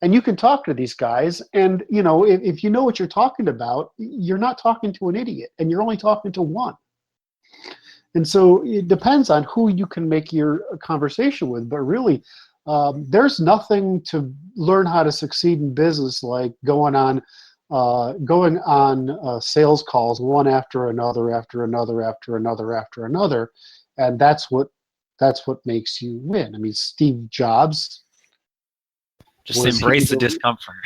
And you can talk to these guys, and if you know what you're talking about, you're not talking to an idiot, and you're only talking to one. And so it depends on who you can make your conversation with. But really, there's nothing to learn how to succeed in business like going on sales calls one after another, after another, after another, after another, and that's what makes you win. I mean, Steve Jobs. Just embrace the discomfort.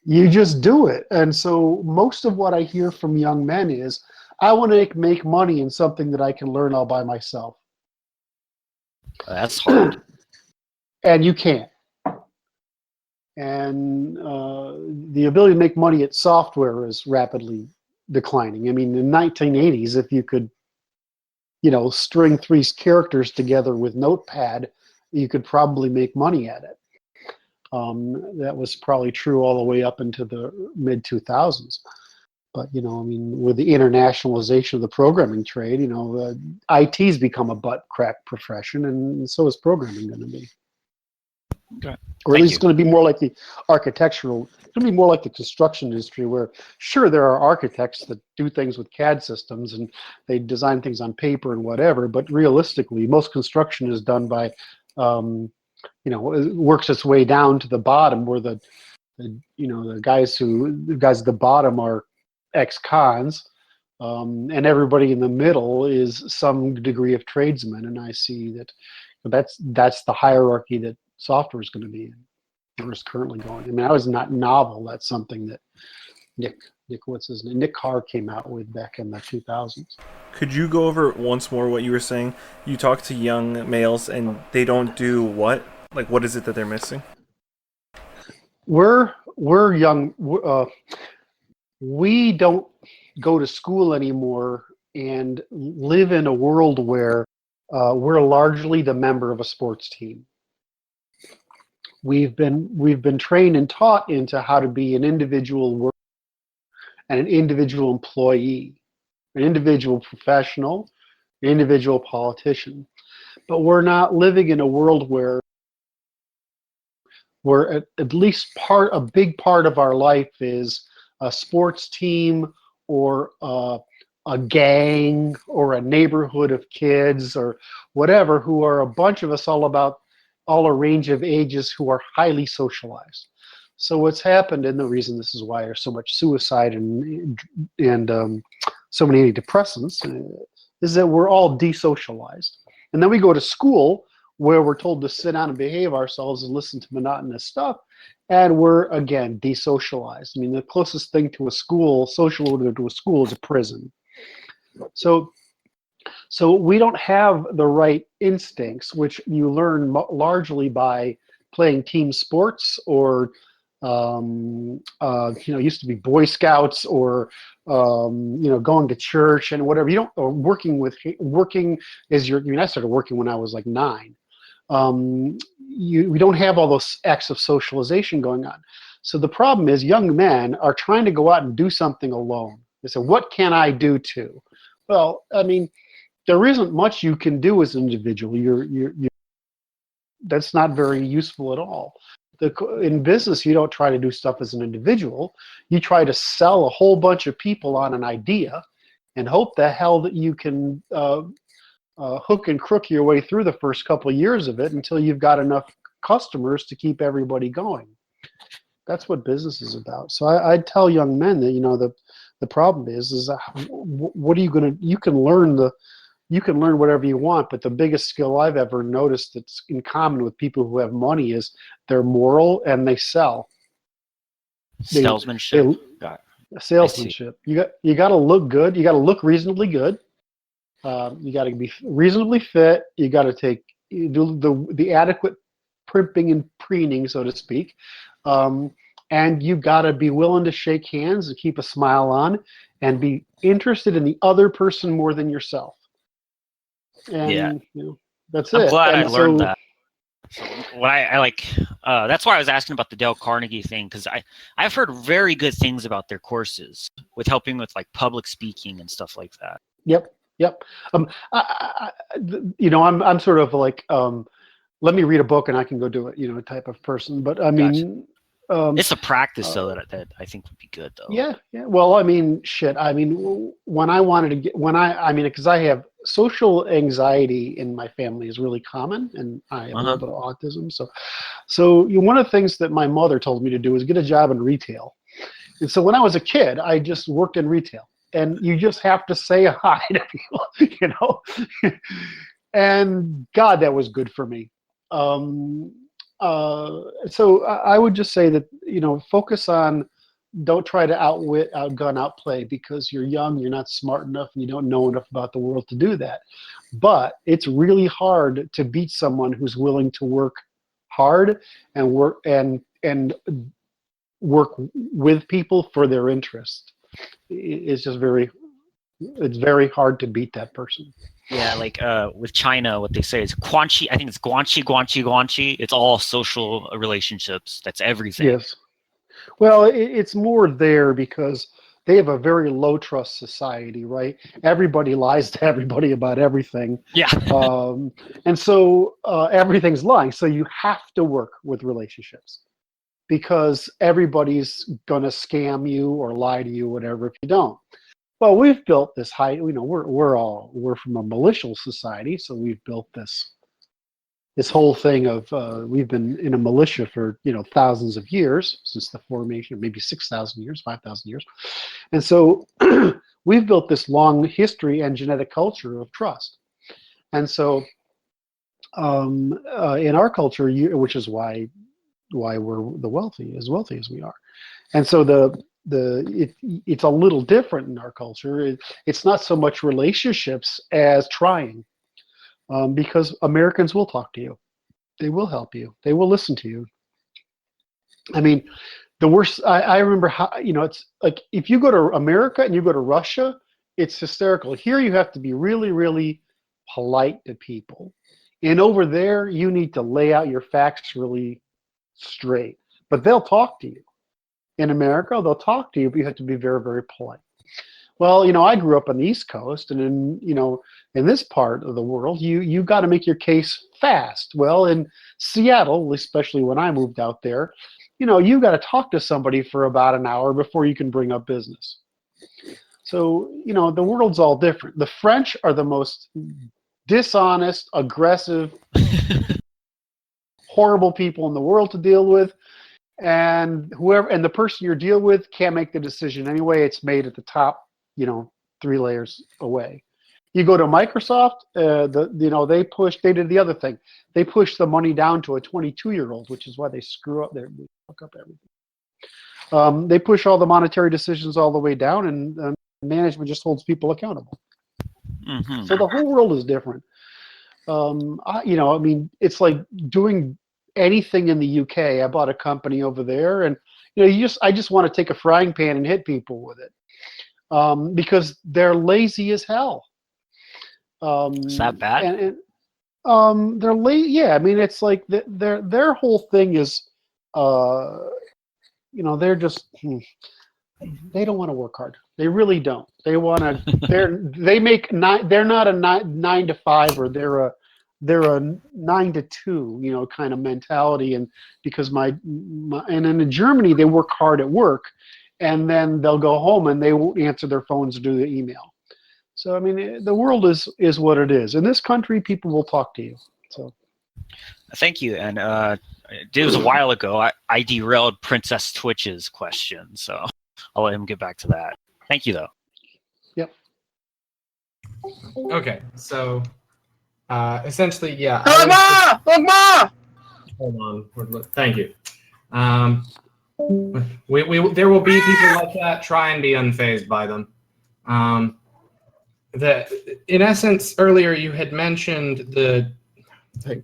You just do it. And so most of what I hear from young men is, I want to make money in something that I can learn all by myself. That's hard. And you can't. And the ability to make money at software is rapidly declining. I mean, in the 1980s, if you could, string 3 characters together with Notepad, you could probably make money at it. That was probably true all the way up into the mid 2000s. But, with the internationalization of the programming trade, IT's become a butt crack profession, and so is programming going to be. Okay. Or at least it's going to be more like the architectural, it's going to be more like the construction industry where, sure, there are architects that do things with CAD systems and they design things on paper and whatever, but realistically, most construction is done by, it works its way down to the bottom where the guys at the bottom are ex-cons, and everybody in the middle is some degree of tradesman. And I see that's the hierarchy that software is going to be in, or is currently going. I mean, I was not novel. That's something that Nick Carr came out with back in the 2000s. Could you go over once more what you were saying? You talk to young males and they don't do what? Like, what is it that they're missing? We're young. We don't go to school anymore and live in a world where we're largely the member of a sports team. We've been trained and taught into how to be an individual worker and an individual employee, an individual professional, an individual politician. But we're not living in a world where at least a big part of our life is a sports team or a gang or a neighborhood of kids or whatever, who are a bunch of us all a range of ages who are highly socialized. So what's happened, and the reason this is why there's so much suicide and so many antidepressants, is that we're all desocialized. And then we go to school where we're told to sit down and behave ourselves and listen to monotonous stuff, and we're, again, desocialized. I mean, the closest thing to a school, social order to a school, is a prison. So we don't have the right instincts, which you learn largely by playing team sports or, used to be Boy Scouts or, going to church and whatever. Or working as I started working when I was like 9. We don't have all those acts of socialization going on. So the problem is young men are trying to go out and do something alone. They say, what can I do too? Well, I mean, there isn't much you can do as an individual. That's not very useful at all. In business, you don't try to do stuff as an individual. You try to sell a whole bunch of people on an idea and hope the hell that you can hook and crook your way through the first couple of years of it until you've got enough customers to keep everybody going. That's what business is about. So I tell young men that, the problem is what are you going to, you can learn whatever you want, but the biggest skill I've ever noticed that's in common with people who have money is they're moral and they sell. Salesmanship. Salesmanship. You got to look good. You got to look reasonably good. You got to be reasonably fit. You got to do the adequate primping and preening, so to speak. And you got to be willing to shake hands and keep a smile on and be interested in the other person more than yourself. And that's it. I'm glad I learned that. What I like, that's why I was asking about the Dale Carnegie thing, because I've heard very good things about their courses with helping with like public speaking and stuff like that. Yep. I'm sort of like let me read a book and I can go do it, type of person. But I Gotcha. mean, It's a practice though that I think would be good though. yeah. Well, I mean, shit. I mean, when I wanted to get, I mean, because I have social anxiety in my family is really common, and I have a little bit of autism. So one of the things that my mother told me to do was get a job in retail. And so when I was a kid, I just worked in retail, and you just have to say hi to people, And God, that was good for me. Um, so I would just say that focus on, don't try to outwit, outgun, outplay, because you're young, you're not smart enough, and you don't know enough about the world to do that. But it's really hard to beat someone who's willing to work hard and work with people for their interest. It's just it's very hard to beat that person. Yeah, like with China, what they say is guanxi. I think it's guanxi, guanxi, guanxi. It's all social relationships. That's everything. Yes. Well, it's more there because they have a very low trust society, right? Everybody lies to everybody about everything. Yeah. And so everything's lying. So you have to work with relationships because everybody's going to scam you or lie to you, whatever, if you don't. Well, we've built this we're from a militial society, so we've built this whole thing of we've been in a militia for thousands of years, since the formation, maybe 6,000 years, 5,000 years, and so we've built this long history and genetic culture of trust. And so in our culture, which is why we're as wealthy as we are, and so it's a little different in our culture. It's not so much relationships as trying. Because Americans will talk to you. They will help you. They will listen to you. I mean, the worst, I remember how, it's like if you go to America and you go to Russia, it's hysterical. Here you have to be really, really polite to people. And over there, you need to lay out your facts really straight. But they'll talk to you. In America, they'll talk to you, but you have to be very, very polite. Well, I grew up on the East Coast, and in this part of the world, you got to make your case fast. Well, in Seattle, especially when I moved out there, you got to talk to somebody for about an hour before you can bring up business. So, the world's all different. The French are the most dishonest, aggressive, horrible people in the world to deal with. And the person you're dealing with can't make the decision anyway. It's made at the top, 3 layers away. You go to Microsoft, they did the other thing. They pushed the money down to a 22-year-old, which is why they screw up they fuck up everything. They push all the monetary decisions all the way down, and management just holds people accountable. Mm-hmm. So the whole world is different. It's like doing anything in the UK. I bought a company over there, and I just want to take a frying pan and hit people with it. Because they're lazy as hell. Is that bad? They're lazy. Yeah, I mean, it's like their whole thing is, they're just they don't want to work hard. They really don't. They want to. They're not a 9 to 5, or they're a 9 to 2, kind of mentality. And because and in Germany, they work hard at work. And then they'll go home and they won't answer their phones or do the email. So, I mean, the world is what it is. In this country, people will talk to you. So, thank you. And it was a while ago. I derailed Princess Twitch's question, so I'll let him get back to that. Thank you, though. Yep. Okay, so essentially, yeah. Hold on. Thank you. There will be people like that. Try and be unfazed by them. In essence, earlier you had mentioned to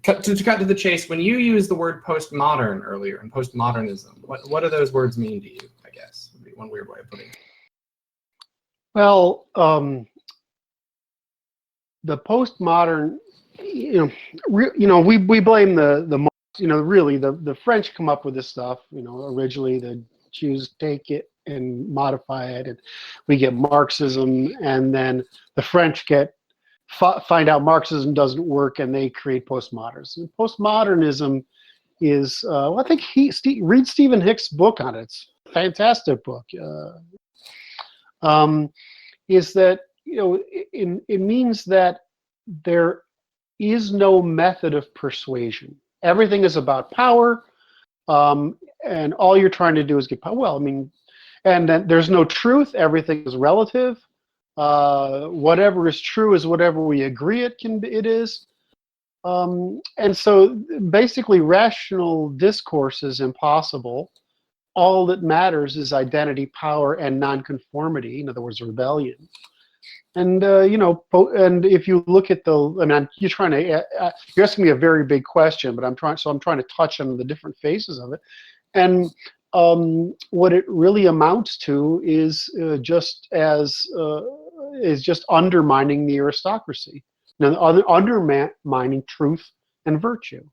cut to the chase. When you used the word postmodern earlier and postmodernism, what do those words mean to you? I guess would be one weird way of putting it. Well, the postmodern, we blame the really the French come up with this stuff. Originally the Jews take it and modify it, and we get Marxism, and then the French get find out Marxism doesn't work, and they create postmodernism. Postmodernism is, I think read Stephen Hicks' book on it. It's a fantastic book. Is that, it means that there is no method of persuasion. Everything is about power, and all you're trying to do is get power. Well, I mean, and then there's no truth. Everything is relative. Whatever is true is whatever we agree it is. And so basically rational discourse is impossible. All that matters is identity, power, and nonconformity. In other words, rebellion. And and if you look at you're asking me a very big question, but I'm trying to touch on the different phases of it. And what it really amounts to is just undermining the aristocracy. Now, undermining truth and virtue,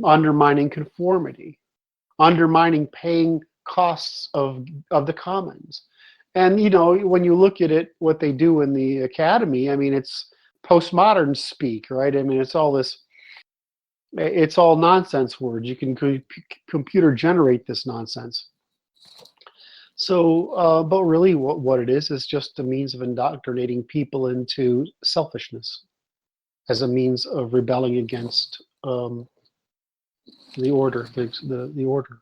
undermining conformity, undermining paying costs of the commons. And, when you look at it, what they do in the academy, I mean, it's postmodern speak, right? I mean, it's all nonsense words. You can computer generate this nonsense. So, but really what it is just a means of indoctrinating people into selfishness as a means of rebelling against the order, the order.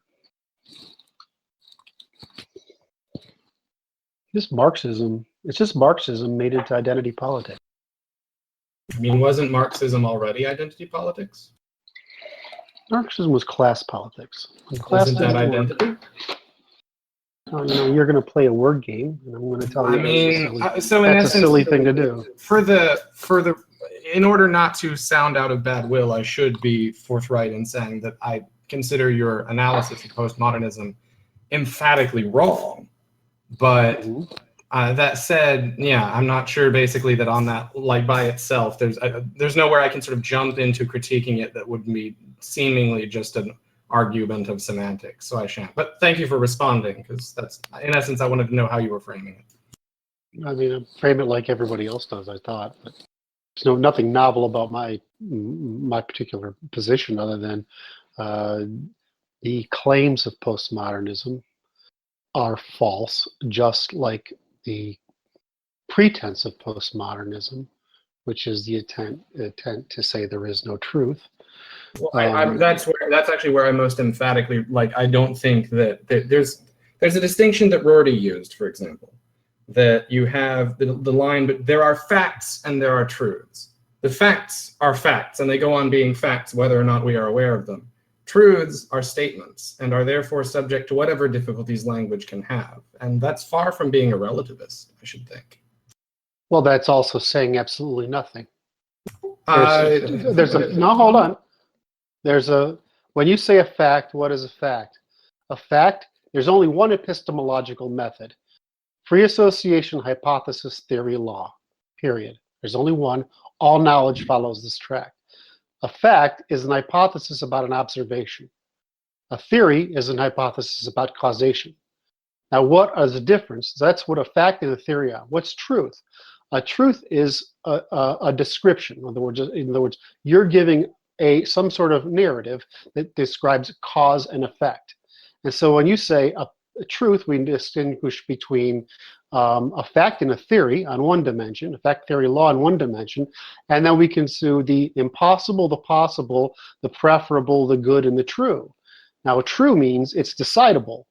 It's just Marxism made into identity politics. I mean, wasn't Marxism already identity politics? Marxism was class politics. Wasn't that identity? You're going to play a word game, and I'm going to tell you. I mean, so in that's essence, a silly thing to do. In order not to sound out of bad will, I should be forthright in saying that I consider your analysis of postmodernism emphatically wrong. But that said, yeah, I'm not sure basically that on that, like by itself, there's nowhere I can sort of jump into critiquing it that would be seemingly just an argument of semantics. So I shan't. But thank you for responding, because that's, in essence, I wanted to know how you were framing it. I mean, I frame it like everybody else does, I thought. But there's nothing novel about my particular position other than the claims of postmodernism are false, just like the pretense of postmodernism, which is the attempt to say there is no truth. Well, that's actually where I most emphatically, I don't think that there's a distinction that Rorty used, for example, that you have the line, but there are facts and there are truths. The facts are facts, and they go on being facts whether or not we are aware of them. Truths are statements and are therefore subject to whatever difficulties language can have. And that's far from being a relativist, I should think. Well, that's also saying absolutely nothing. Hold on. When you say a fact, what is a fact? A fact, there's only one epistemological method. Free association, hypothesis, theory, law, period. There's only one. All knowledge follows this track. A fact is an hypothesis about an observation. A theory is an hypothesis about causation. Now, what is the difference? That's what a fact and a theory are. What's truth? A truth is a description. In other words, you're giving some sort of narrative that describes cause and effect. And so when you say a truth, we distinguish between a fact and a theory on one dimension, a fact, theory, law on one dimension, and then we can do the impossible, the possible, the preferable, the good, and the true. Now, a true means it's decidable.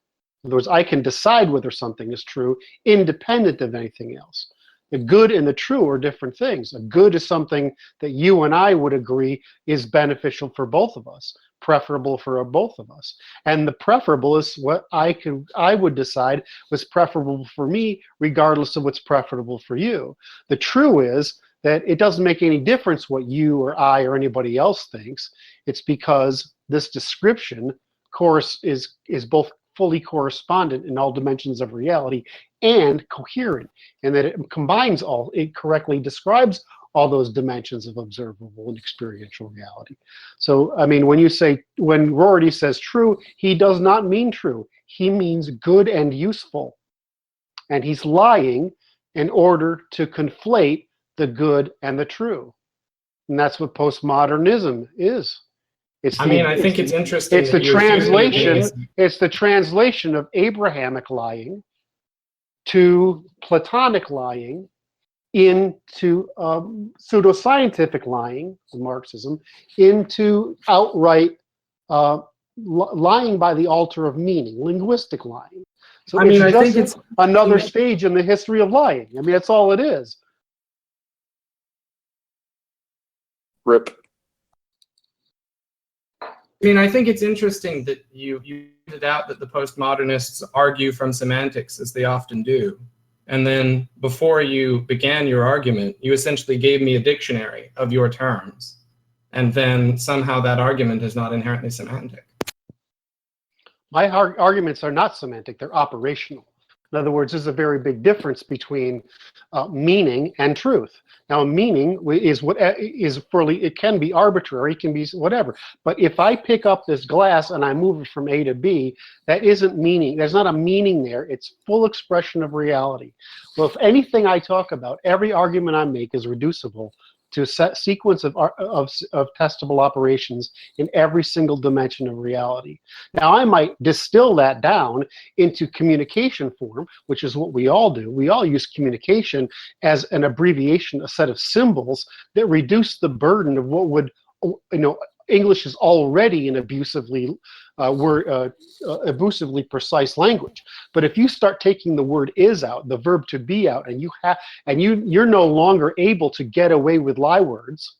In other words, I can decide whether something is true independent of anything else. The good and the true are different things. A good is something that you and I would agree is beneficial for both of us, preferable for both of us. And the preferable is what I would decide was preferable for me, regardless of what's preferable for you. The true is that it doesn't make any difference what you or I or anybody else thinks. It's because this description course is both fully correspondent in all dimensions of reality and coherent, and that it correctly describes all those dimensions of observable and experiential reality. So, I mean, when Rorty says true, he does not mean true. He means good and useful. And he's lying in order to conflate the good, and the true. And that's what postmodernism is. I think it's interesting. It's the that you accuse me of being translation. It's the translation of Abrahamic lying to Platonic lying into pseudoscientific lying, Marxism, into outright lying by the altar of meaning, linguistic lying. So I think it's another stage in the history of lying. I mean, that's all it is. Rip. I think it's interesting that you pointed out that the postmodernists argue from semantics, as they often do. And then before you began your argument, you essentially gave me a dictionary of your terms. And then somehow that argument is not inherently semantic. My arguments are not semantic, they're operational. In other words, there's a very big difference between meaning and truth. Now, meaning is what is fairly, it can be arbitrary, it can be whatever. But if I pick up this glass and I move it from A to B, that isn't meaning. There's not a meaning there. It's full expression of reality. Well, if anything I talk about, every argument I make is reducible to a sequence of testable operations in every single dimension of reality. Now, I might distill that down into communication form, which is what we all do. We all use communication as an abbreviation, a set of symbols that reduce the burden of what would, English is already an abusively precise language. But if you start taking the word is out, the verb to be out, and you're no longer able to get away with lie words,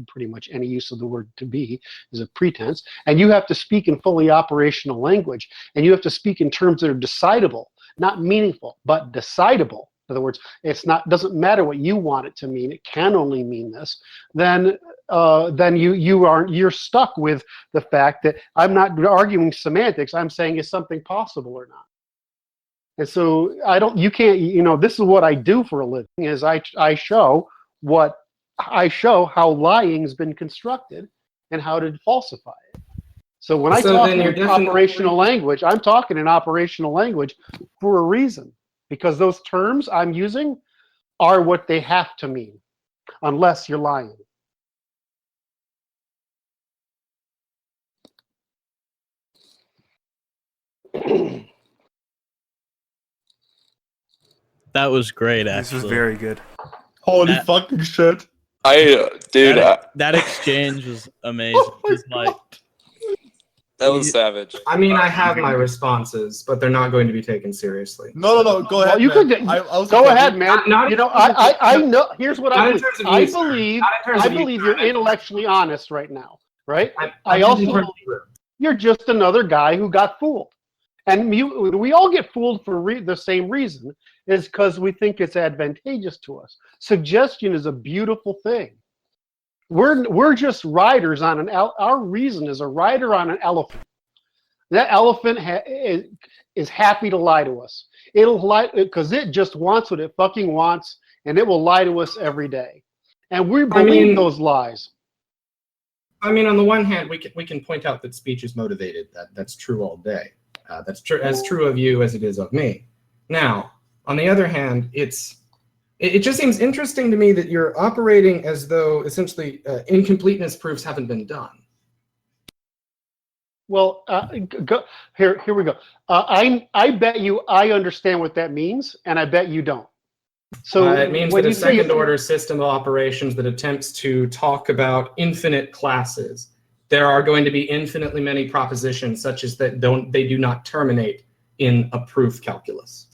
pretty much any use of the word to be is a pretense, and you have to speak in fully operational language, and you have to speak in terms that are decidable, not meaningful, but decidable. In other words, doesn't matter what you want it to mean, it can only mean this, then you're stuck with the fact that I'm not arguing semantics, I'm saying is something possible or not. And so this is what I do for a living, is I show how lying's been constructed and how to falsify it. So when I talk in operational language, I'm talking in operational language for a reason. Because those terms I'm using are what they have to mean, unless you're lying. That was great, actually. This was very good. Holy fucking shit. That exchange was amazing. That was savage. I have my responses, but they're not going to be taken seriously. No, go ahead. Well, you could go ahead, man. I know. Here's what I believe. I believe you're intellectually honest right now, right? I also believe you're just another guy who got fooled, and we all get fooled for the same reason, is because we think it's advantageous to us. Suggestion is a beautiful thing. We're just riders on our reason is a rider on an elephant. That elephant is happy to lie to us. It'll lie because it just wants what it fucking wants, and it will lie to us every day. And we believe those lies. On the one hand, we can point out that speech is motivated. That's true all day. That's as true of you as it is of me. Now, on the other hand, it just seems interesting to me that you're operating as though essentially incompleteness proofs haven't been done. Well, here we go. I bet you I understand what that means, and I bet you don't. So it means that a second-order system of operations that attempts to talk about infinite classes, there are going to be infinitely many propositions such as that they do not terminate in a proof calculus.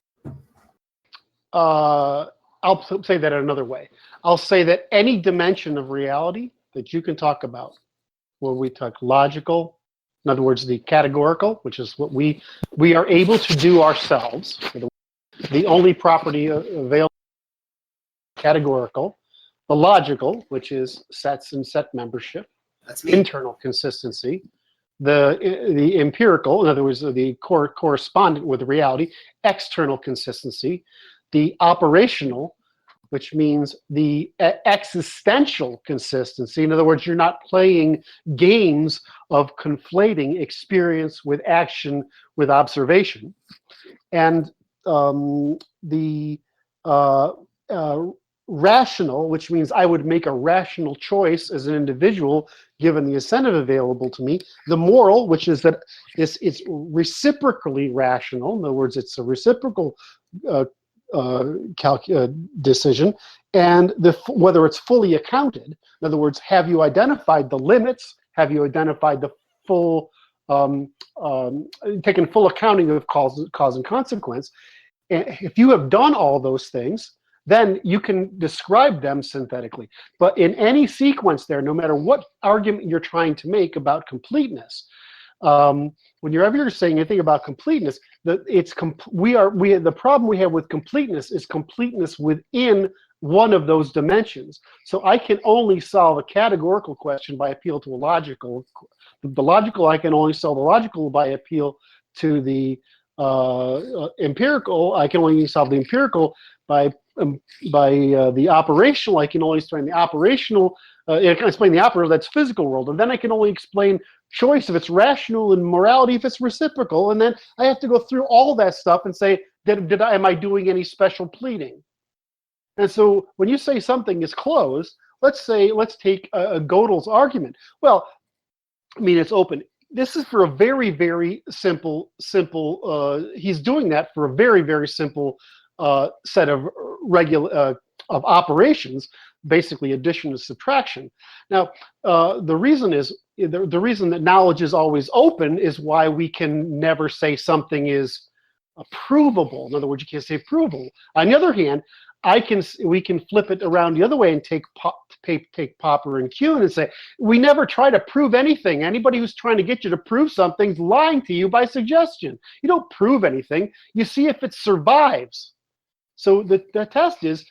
I'll say that another way. I'll say that any dimension of reality that you can talk about, where we talk logical, in other words, the categorical, which is what we are able to do ourselves, the only property available, categorical, the logical, which is sets and set membership, internal consistency, the empirical, in other words, the correspondent with reality, external consistency, the operational, which means the existential consistency. In other words, you're not playing games of conflating experience with action with observation. And the rational, which means I would make a rational choice as an individual given the incentive available to me. The moral, which is that it's reciprocally rational. In other words, it's a reciprocal uh, decision, and whether it's fully accounted. In other words, have you identified the limits? Have you identified the full, taken full accounting of cause and consequence? And if you have done all those things, then you can describe them synthetically. But in any sequence there, no matter what argument you're trying to make about completeness, whenever you're saying anything about completeness, the problem we have with completeness is completeness within one of those dimensions. So I can only solve a categorical question by appeal to a logical. The logical, I can only solve the logical by appeal to the empirical. I can only solve the empirical by the operational. I can only explain the operational. I can explain the operational, that's physical world, and then I can only explain choice if it's rational and morality if it's reciprocal, and then I have to go through all that stuff and say, am I doing any special pleading? And so when you say something is closed, let's take Gödel's argument. Well, I mean, it's open. This is for a very, very simple. He's doing that for a very, very simple set of of operations, basically addition and subtraction. Now, the reason that knowledge is always open is why we can never say something is provable. In other words, you can't say provable. On the other hand, we can flip it around the other way and take Popper and Kuhn and say, we never try to prove anything. Anybody who's trying to get you to prove something's lying to you by suggestion. You don't prove anything. You see if it survives. So the test is,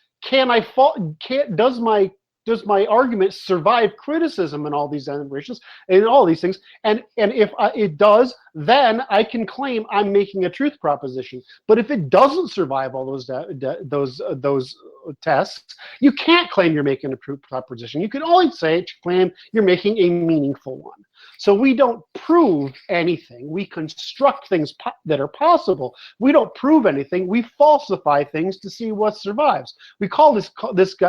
does my argument survive criticism in all these operations and all these things? And if it does, then I can claim I'm making a truth proposition. But if it doesn't survive all those tests, you can't claim you're making a truth proposition. You can only claim you're making a meaningful one. So we don't prove anything. We construct things that are possible. We don't prove anything. We falsify things to see what survives. We call this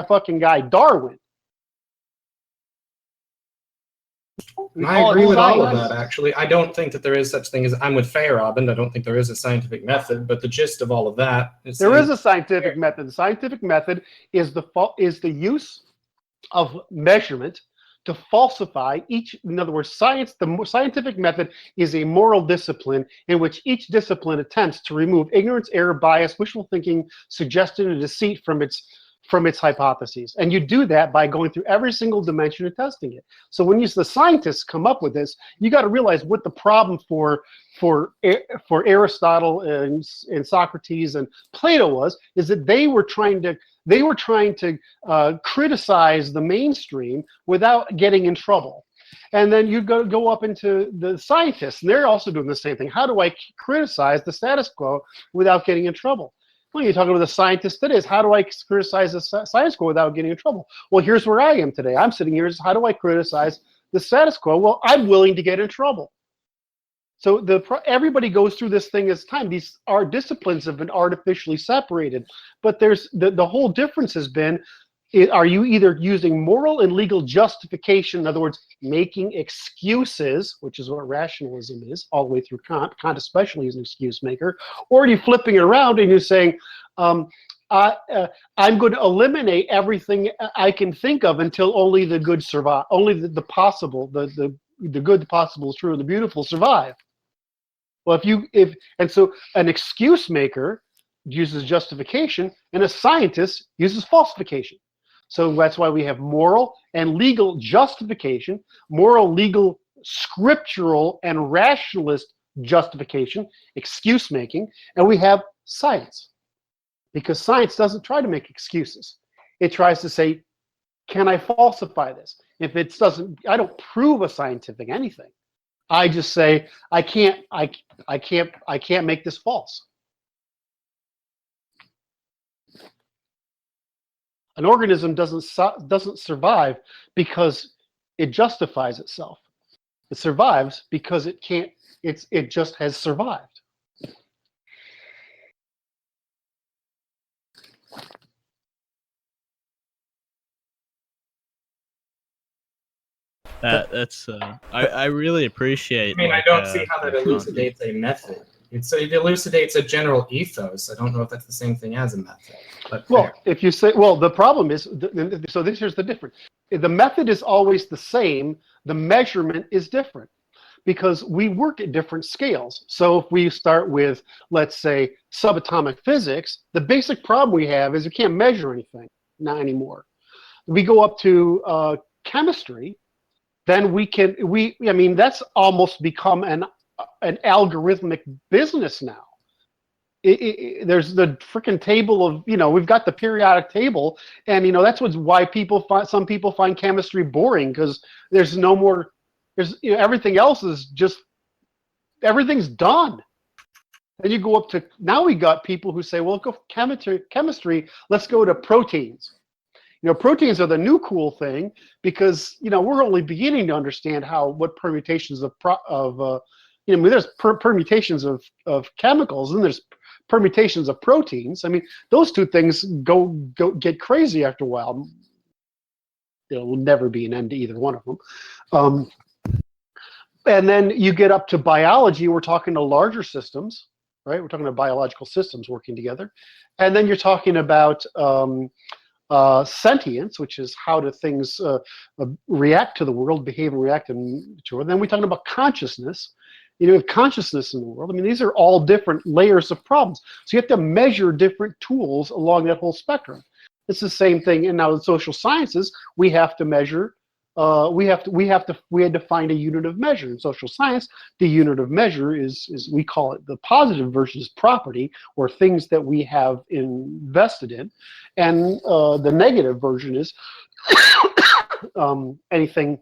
fucking guy Darwin. I agree with all of that, actually. I don't think that there is such thing as, I'm with Feyerabend, I don't think there is a scientific method, but the gist of all of that is... There is a scientific method. The scientific method is the use of measurement to falsify in other words, the scientific method is a moral discipline in which each discipline attempts to remove ignorance, error, bias, wishful thinking, suggestion, and deceit from its hypotheses. And you do that by going through every single dimension and testing it. So when the scientists come up with this, you got to realize what the problem for Aristotle and Socrates and Plato was, is that they were trying to criticize the mainstream without getting in trouble. And then you go up into the scientists, and they're also doing the same thing. How do I criticize the status quo without getting in trouble? Well, you're talking about the scientist today. How do I criticize the status quo without getting in trouble? Well, here's where I am today. I'm sitting here. How do I criticize the status quo? Well, I'm willing to get in trouble. So everybody goes through this thing as time. These disciplines have been artificially separated, but there's the whole difference has been: are you either using moral and legal justification, in other words, making excuses, which is what rationalism is, all the way through Kant. Kant especially is an excuse maker, or are you flipping it around and you're saying, I'm going to eliminate everything I can think of until only the good survive, only the possible, the good, the possible, true, and the beautiful survive. Well, so an excuse maker uses justification, and a scientist uses falsification. So that's why we have moral and legal justification, moral, legal, scriptural, and rationalist justification, excuse making, and we have science. Because science doesn't try to make excuses. It tries to say, can I falsify this? If it doesn't, I don't prove a scientific anything. I just say, I can't make this false. An organism doesn't survive because it justifies itself. It survives because it can't. It just has survived. That's I really appreciate. I mean, I like, don't see how that your elucidates a method. It elucidates a general ethos. I don't know if that's the same thing as a method. But Well, fair. if you say, well, the problem is, so here's the difference. The method is always the same. The measurement is different because we work at different scales. So if we start with, let's say, subatomic physics, the basic problem we have is we can't measure anything, not anymore. We go up to chemistry, then I mean, that's almost become an algorithmic business now. There's the freaking table of, we've got the periodic table, and that's why some people find chemistry boring, because there's no more, everything else is just, everything's done. Then you go up to, now we got people who say, well, go chemistry, let's go to proteins. Proteins are the new cool thing, because we're only beginning to understand what permutations there's permutations of chemicals, and there's permutations of proteins. I mean, those two things go get crazy after a while. There will never be an end to either one of them. And then you get up to biology. We're talking to larger systems, right? We're talking about biological systems working together. And then you're talking about sentience, which is how do things react to the world, behave and react to it. Then we're talking about consciousness. You have consciousness in the world. I mean, these are all different layers of problems. So you have to measure different tools along that whole spectrum. It's the same thing. And now in social sciences, we have to measure. We had to find a unit of measure. In social science, the unit of measure is we call it, the positive version is property, or things that we have invested in, and the negative version is anything.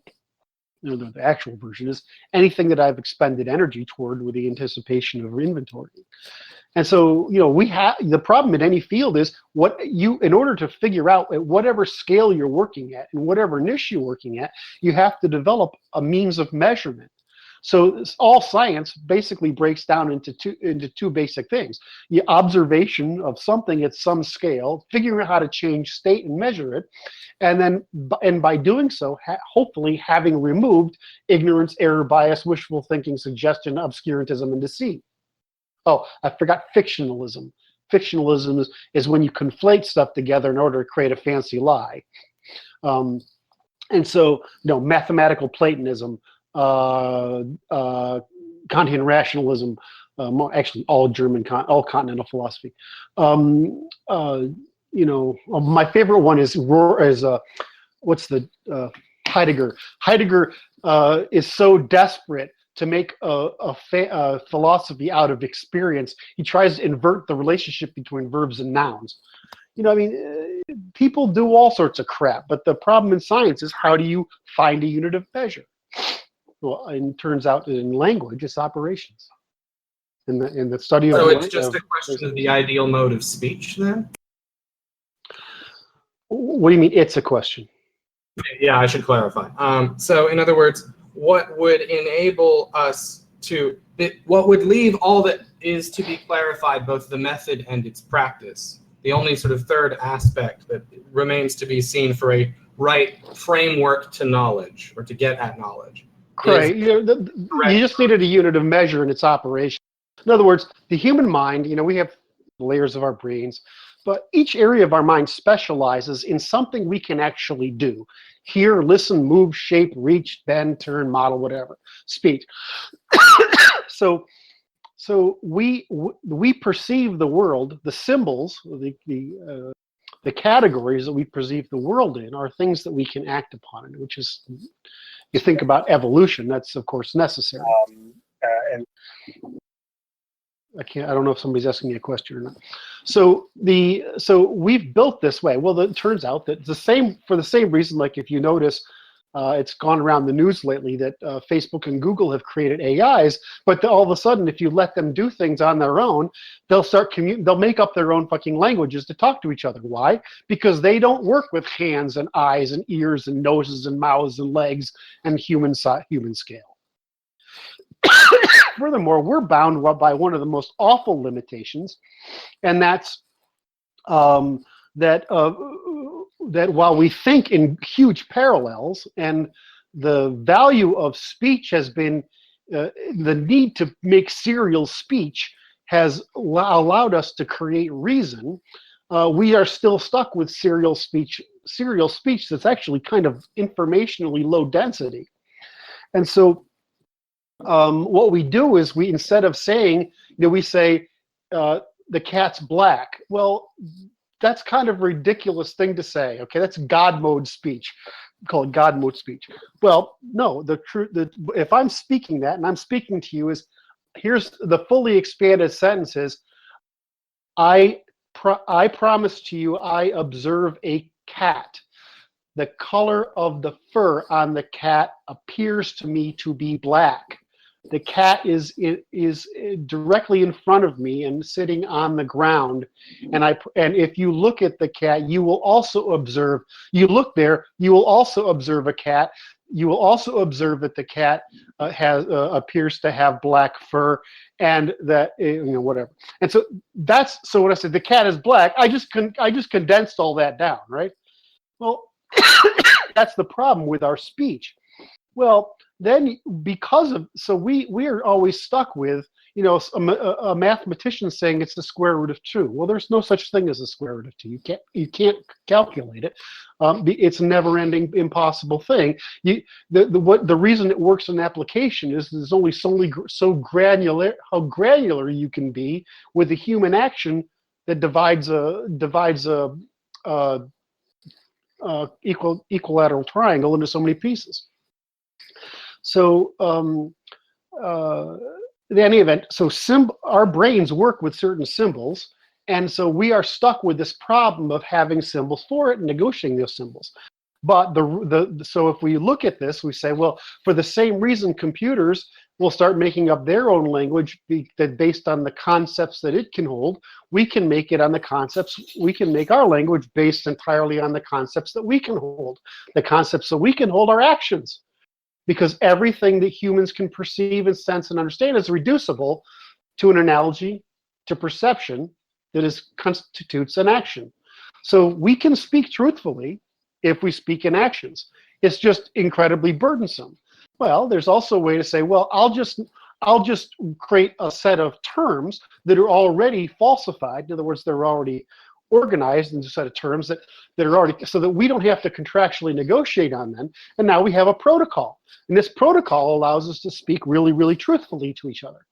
The actual version is anything that I've expended energy toward with the anticipation of inventory. And so, we have the problem in any field is in order to figure out at whatever scale you're working at and whatever niche you're working at, you have to develop a means of measurement. So all science basically breaks down into two basic things: the observation of something at some scale, figuring out how to change state and measure it, and by doing so, hopefully having removed ignorance, error, bias, wishful thinking, suggestion, obscurantism, and deceit. Oh, I forgot fictionalism. Fictionalism is when you conflate stuff together in order to create a fancy lie. And so, mathematical Platonism, Kantian rationalism, actually all all continental philosophy. My favorite one is Heidegger. Heidegger is so desperate to make a philosophy out of experience. He tries to invert the relationship between verbs and nouns. People do all sorts of crap, but the problem in science is, how do you find a unit of measure? Well, and it turns out that in language, it's operations. In the study of. So it's just a question of the ideal mode of speech, then? What do you mean, it's a question? Yeah, I should clarify. So in other words, what would enable us to, what would leave all that is to be clarified, both the method and its practice? The only sort of third aspect that remains to be seen for a right framework to knowledge, or to get at knowledge. Right. You just needed a unit of measure in its operation. In other words, the human mind, we have layers of our brains, but each area of our mind specializes in something we can actually do. Hear, listen, move, shape, reach, bend, turn, model, whatever, speak. So we perceive the world, the symbols, the categories that we perceive the world in are things that we can act upon, which is, you think about evolution, that's of course necessary. And I don't know if somebody's asking me a question or not. So we've built this way. Well, it turns out that for the same reason, like if you notice, it's gone around the news lately that Facebook and Google have created AIs, but all of a sudden, if you let them do things on their own, they'll make up their own fucking languages to talk to each other. Why? Because they don't work with hands and eyes and ears and noses and mouths and legs and human scale. Furthermore, we're bound by one of the most awful limitations, and that's that while we think in huge parallels, and the value of speech has been the need to make serial speech has allowed us to create reason. We are still stuck with serial speech that's actually kind of informationally low density. And so what we do is we, instead of saying, we say the cat's black. Well, that's kind of a ridiculous thing to say. Okay, that's God mode speech. We call it God mode speech. Well, no, the truth. If I'm speaking that, and I'm speaking to you, is here's the fully expanded sentences. I promise to you, I observe a cat. The color of the fur on the cat appears to me to be black. The cat is directly in front of me and sitting on the ground. And if you look at the cat, you will also observe. You look there, you will also observe a cat. You will also observe that the cat appears to have black fur, and that whatever. And so so when I said the cat is black, I just condensed all that down, right? Well, that's the problem with our speech. Well, then we are always stuck with a mathematician saying it's the square root of 2. Well, there's no such thing as a square root of 2. You can't calculate it. It's a never-ending, impossible thing. The reason it works in application is there's only so granular how granular you can be with a human action that divides a equilateral triangle into so many pieces. So, in any event, our brains work with certain symbols, and so we are stuck with this problem of having symbols for it and negotiating those symbols. But so if we look at this, we say, well, for the same reason, computers will start making up their own language based on the concepts that it can hold. We can make it on the concepts. We can make our language based entirely on the concepts that we can hold. The concepts that we can hold are actions, because everything that humans can perceive and sense and understand is reducible to an analogy, to perception that constitutes an action. So we can speak truthfully if we speak in actions. It's just incredibly burdensome. Well, there's also a way to say, well, I'll just create a set of terms that are already falsified. In other words, they're already organized into a set of terms that are already, so that we don't have to contractually negotiate on them. And now we have a protocol. And this protocol allows us to speak really, really truthfully to each other.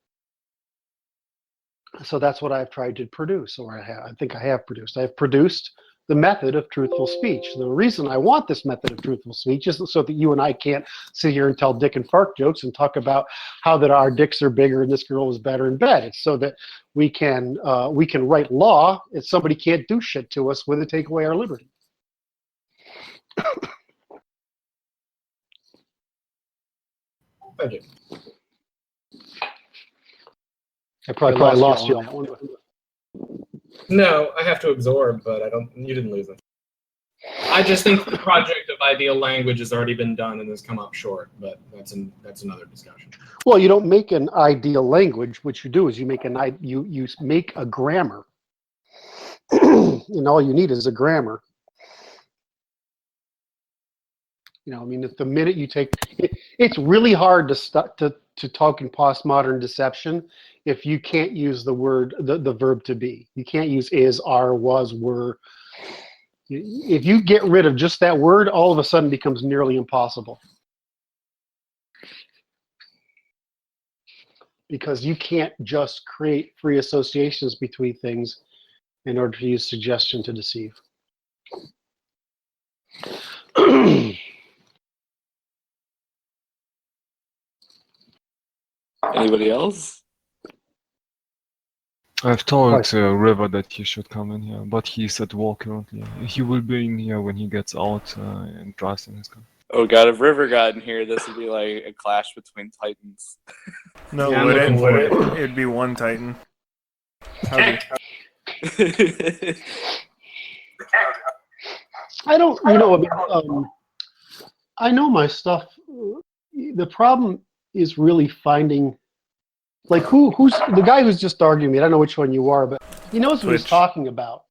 So that's what I've tried to produce, or I think I have produced. I have produced the method of truthful speech. The reason I want this method of truthful speech is so that you and I can't sit here and tell dick and fart jokes and talk about how that our dicks are bigger and this girl is better in bed. It's so that we can write law if somebody can't do shit to us with it, take away our liberty. Thank you. I probably lost you on that one. No, I have to absorb, but you didn't lose it. I just think the project of ideal language has already been done and has come up short, but that's another discussion. Well, you don't make an ideal language. What you do is you make a grammar, and all you need is a grammar. I mean, if the minute you take it's really hard to talk in postmodern deception if you can't use the verb to be. You can't use is, are, was, were. If you get rid of just that word, all of a sudden it becomes nearly impossible. Because you can't just create free associations between things in order to use suggestion to deceive. Anybody else? I've told River that he should come in here, but he's at work currently. He will be in here when he gets out and drives in his car. Oh god, if River got in here, this would be like a clash between titans. No, Yeah, it wouldn't. It'd be one Titan. Howdy. I don't, I know my stuff. The problem is really finding, like, who's the guy who's just arguing me. I don't know which one you are, but he knows what he's talking about.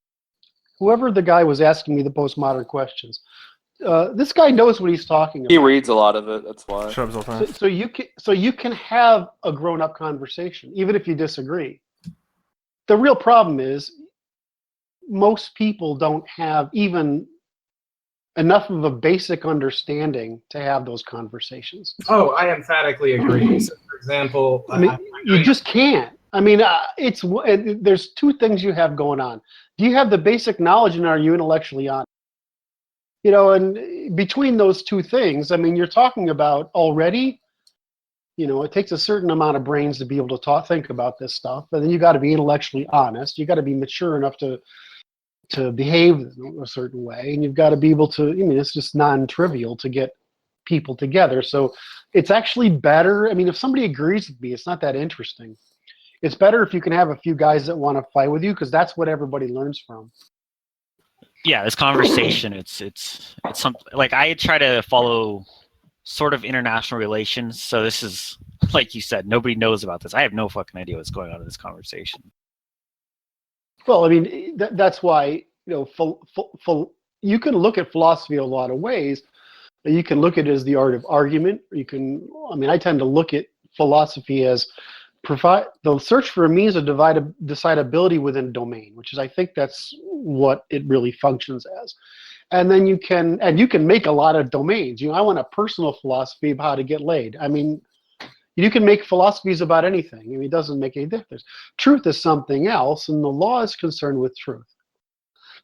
Whoever the guy was asking me the postmodern questions, This guy knows what he's talking He about. reads a lot of it. That's why. Shrubs all the time. So you can have a grown-up conversation, even if you disagree. The real problem is most people don't have even enough of a basic understanding to have those conversations. Oh, I emphatically agree. So, for example, I mean, you just can't. I mean, there's two things you have going on. Do you have the basic knowledge, and are you intellectually honest? You know, and between those two things, I mean, you're talking about already. You know, it takes a certain amount of brains to be able to think about this stuff, and then you got to be intellectually honest. You got to be mature enough to behave a certain way, and you've got to be able to. I mean, it's just non-trivial to get people together. So it's actually better. I mean, if somebody agrees with me, it's not that interesting. It's better if you can have a few guys that want to fight with you, because that's what everybody learns from. Yeah, this conversation, it's something like I try to follow sort of international relations. So this is, like you said, nobody knows about this. I have no fucking idea what's going on in this conversation. Well, I mean, that's why, you know, you can look at philosophy a lot of ways. You can look at it as the art of argument. You can, I mean, I tend to look at philosophy as the search for a means of decidability within a domain, which is, I think that's what it really functions as. And then you can make a lot of domains. You know, I want a personal philosophy of how to get laid. I mean, you can make philosophies about anything. I mean, it doesn't make any difference. Truth is something else, and the law is concerned with truth.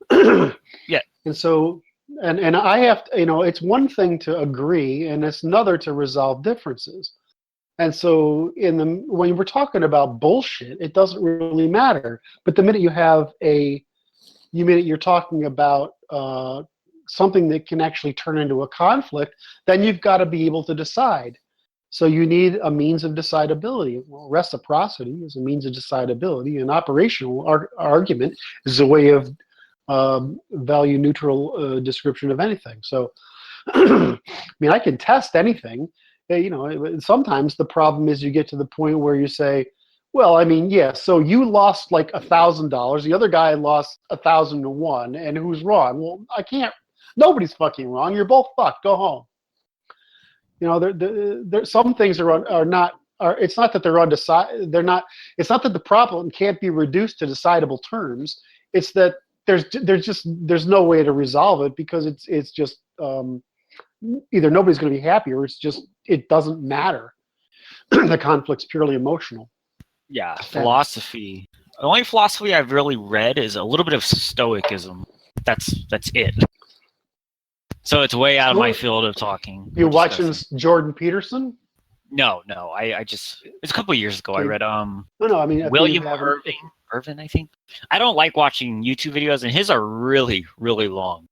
Yeah. And so, and I have to, you know, it's one thing to agree, and it's another to resolve differences. And so, when we're talking about bullshit, it doesn't really matter. But the minute you're talking about something that can actually turn into a conflict, then you've got to be able to decide. So you need a means of decidability. Well, reciprocity is a means of decidability. An operational argument is a way of value neutral description of anything. So, I mean, I can test anything. You know, sometimes the problem is you get to the point where you say, well, I mean, yeah, so you lost like $1,000. The other guy lost 1,001, and who's wrong? Well, I can't. Nobody's fucking wrong. You're both fucked. Go home. You know, there some things are not. It's not that they're undecided. They're not. It's not that the problem can't be reduced to decidable terms. It's that there's no way to resolve it, because it's just either nobody's going to be happy, or it doesn't matter. The conflict's purely emotional. Yeah, philosophy. The only philosophy I've really read is a little bit of Stoicism. That's it. So it's way out of my field of talking. You watching Jordan Peterson? No. I just, it's a couple of years ago. I read No, I mean, William Irvin, I think. I don't like watching YouTube videos, and his are really, really long.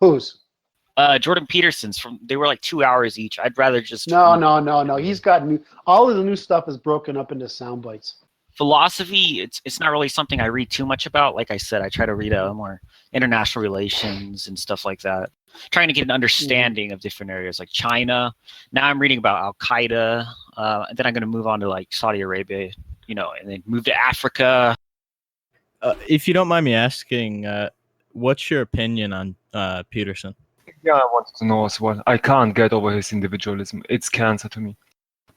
Whose? Jordan Peterson's. They were like 2 hours each. I'd rather just No. He's got all of the new stuff is broken up into sound bites. Philosophy, it's not really something I read too much about. Like I said, I try to read more international relations and stuff like that, trying to get an understanding of different areas like China. Now I'm reading about Al Qaeda, and then I'm going to move on to like Saudi Arabia, you know, and then move to Africa. If you don't mind me asking, what's your opinion on Peterson? Yeah, I wanted to know as well. I can't get over his individualism. It's cancer to me.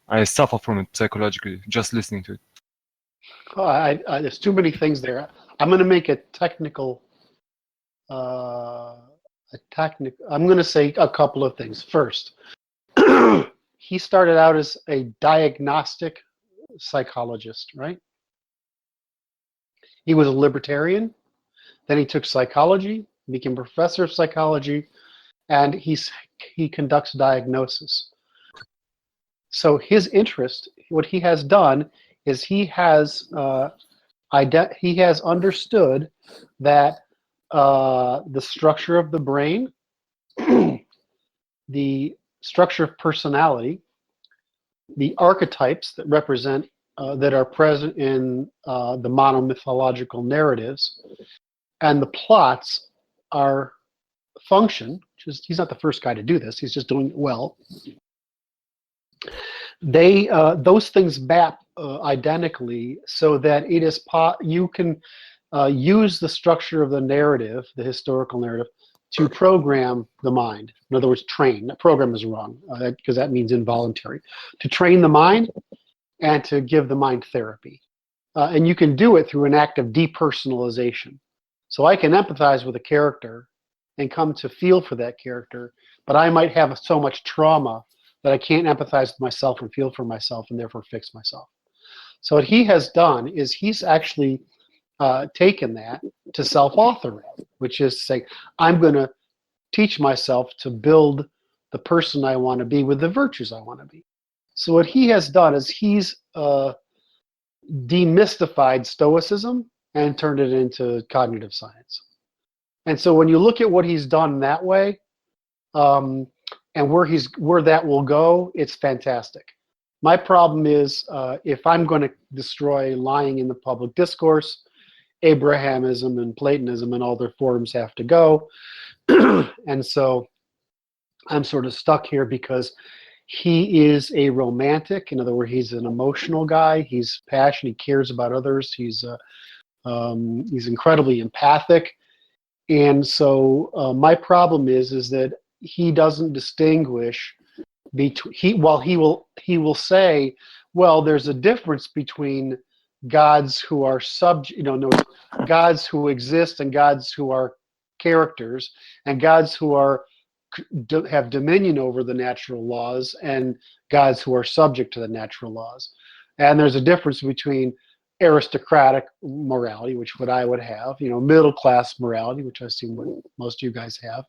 I suffer from it psychologically, just listening to it. There's too many things there. I'm going to make a technical. I'm going to say a couple of things. First, he started out as a diagnostic psychologist, right? He was a libertarian. Then he took psychology, became a professor of psychology, and he conducts diagnosis. So his interest, what he has done, is he has understood that the structure of the brain, the structure of personality, the archetypes that represent that are present in the monomythological narratives, and the plots are function. He's not the first guy to do this. He's just doing it well. Those things map identically, so that it is you can use the structure of the narrative, the historical narrative, to program the mind. In other words, train. Program is wrong because that means involuntary. To train the mind and to give the mind therapy. And you can do it through an act of depersonalization. So I can empathize with a character and come to feel for that character, but I might have so much trauma that I can't empathize with myself and feel for myself and therefore fix myself. So what he has done is he's actually taken that to self-authoring, which is saying, I'm going to teach myself to build the person I want to be with the virtues I want to be. So what he has done is he's demystified Stoicism and turned it into cognitive science. And so when you look at what he's done that way, and where that will go, it's fantastic. My problem is if I'm going to destroy lying in the public discourse, Abrahamism and Platonism and all their forms have to go. And so I'm sort of stuck here because he is a romantic. In other words, he's an emotional guy. He's passionate. He cares about others. He's incredibly empathic. And so my problem is that he doesn't distinguish between he will say, well, there's a difference between gods who are gods who exist and gods who are characters, and gods who have dominion over the natural laws, and gods who are subject to the natural laws. And there's a difference between aristocratic morality, which what I would have, middle class morality, which I assume what most of you guys have,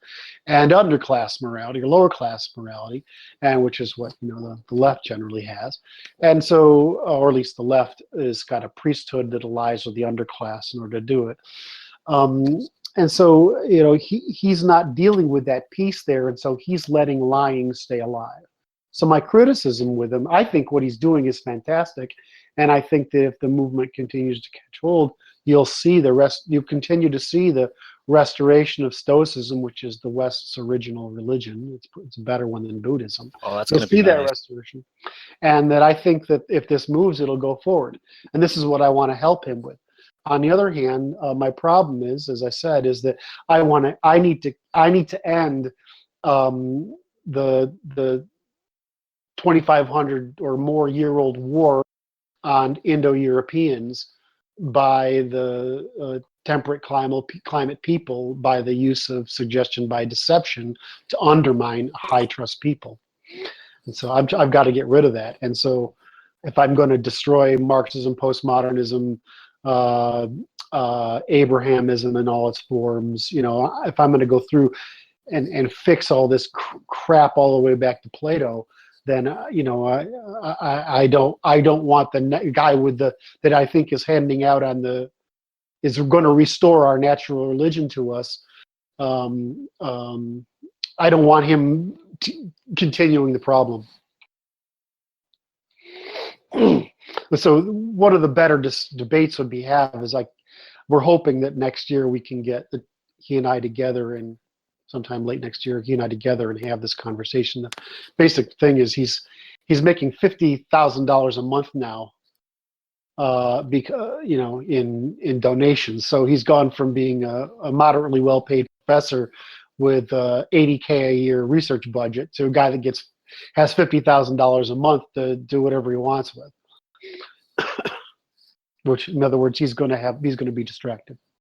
and underclass morality or lower class morality, and which is what the left generally has. And so, or at least the left has got a priesthood that allies with the underclass in order to do it. And so, he's not dealing with that piece there, and so he's letting lying stay alive. So my criticism with him, I think what he's doing is fantastic, and I think that if the movement continues to catch hold, you'll continue to see the restoration of Stoicism, which is the West's original religion. It's a better one than Buddhism. Oh, that's You'll going to be see that nice. restoration, and that I think that if this moves, it'll go forward. And this is what I want to help him with. On the other hand, my problem is, as I said, is that I need to end the 2,500 or more year-old war on Indo-Europeans by the temperate climate people by the use of suggestion by deception to undermine high trust people. And so I've got to get rid of that. And so if I'm going to destroy Marxism, postmodernism, Abrahamism in all its forms, if I'm going to go through and fix all this crap all the way back to Plato, then I don't want the guy that I think is handing out is going to restore our natural religion to us. I don't want him continuing the problem. So one of the better debates would be is we're hoping that next year we can get he and I together, and sometime late next year he and I together and have this conversation. The basic thing is he's making $50,000 a month now, because in donations. So he's gone from being a moderately well-paid professor with $80K a year research budget to a guy that has $50,000 a month to do whatever he wants with. Which, in other words, he's going to be distracted.